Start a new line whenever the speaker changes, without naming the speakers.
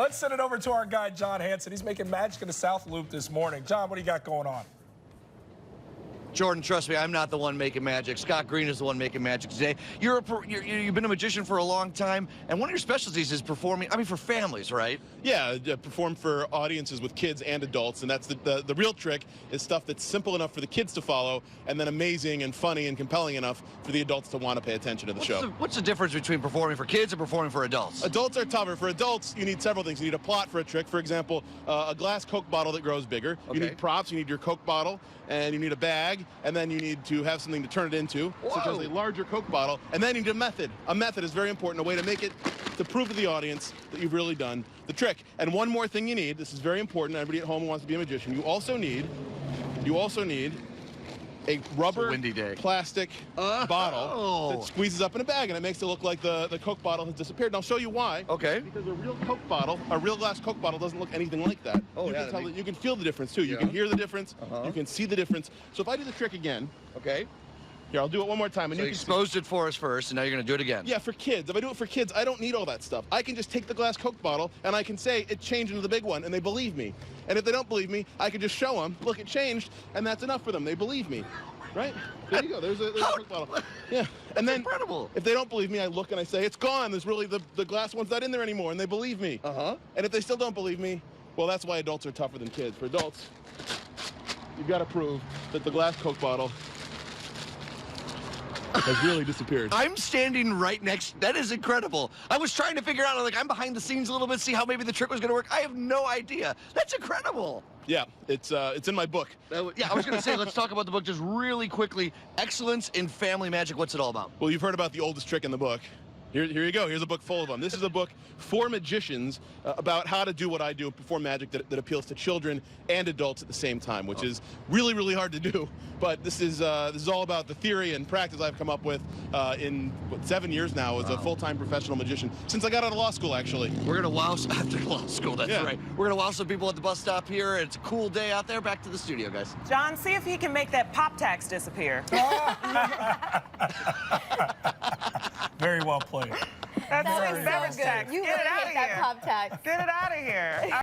Let's send it over to our guy, John Hanson. He's making magic in the South Loop this morning. John, what do you got going on?
Jordan, trust me, I'm not the one making magic. Scott Green is the one making magic today. You've been a magician for a long time, and one of your specialties is performing, for families, right?
Yeah, perform for audiences with kids and adults, and that's the real trick is stuff that's simple enough for the kids to follow, and then amazing and funny and compelling enough for the adults to want to pay attention to the show.
What's the difference between performing for kids and performing for adults?
Adults are tougher. For adults, you need several things. You need a plot for a trick. For example, a glass Coke bottle that grows bigger.
Okay.
You need props. You need your Coke bottle, and you need a bag, and then you need to have something to turn it into, such as a larger Coke bottle, and then you need a method. A method is very important, a way to make it, to prove to the audience that you've really done the trick. And one more thing you need, this is very important, everybody at home who wants to be a magician, you also need a rubber plastic bottle that squeezes up in a bag, and it makes it look like the Coke bottle has disappeared. And I'll show you why.
Okay.
Because a real Coke bottle, a real glass Coke bottle doesn't look anything like that.
Oh,
you
yeah,
can tell you can feel the difference too. You can hear the difference. You can see the difference. So if I do the trick again,
okay.
Here, I'll do it one more time. And
So you exposed it for us first, and now you're going to do it again.
Yeah, for kids. If I do it for kids, I don't need all that stuff. I can just take the glass Coke bottle, and I can say it changed into the big one, and they believe me. And if they don't believe me, I can just show them, look, it changed, and that's enough for them. They believe me. Right? There you go. There's a Coke bottle. Yeah. And then,
incredible.
If they don't believe me, I look and I say, it's gone. There's really, the glass one's not in there anymore, and they believe me. And if they still don't believe me, well, that's why adults are tougher than kids. For adults, you've got to prove that the glass Coke bottle has really disappeared.
I'm standing right next. That is incredible. I was trying to figure out, I'm behind the scenes a little bit, see how maybe the trick was going to work. I have no idea. That's incredible.
Yeah, it's in my book.
Yeah, I was going to say, let's talk about the book just really quickly. Excellence in Family Magic. What's it all about?
Well, you've heard about the oldest trick in the book. Here you go. Here's a book full of them. This is a book for magicians about how to do what I do, perform magic that appeals to children and adults at the same time, which is really, really hard to do. But this is all about the theory and practice I've come up with in 7 years now as a full-time professional magician, since I got out of law school, actually.
We're going to wow after law school. That's right. We're going to wow some people at the bus stop here. It's a cool day out there. Back to the studio, guys.
John, see if he can make that pop tax disappear.
Very well played.
That's beverage tax.
You
Get it
really
out
hate
of
that
here.
pop tax.
Get it out of here.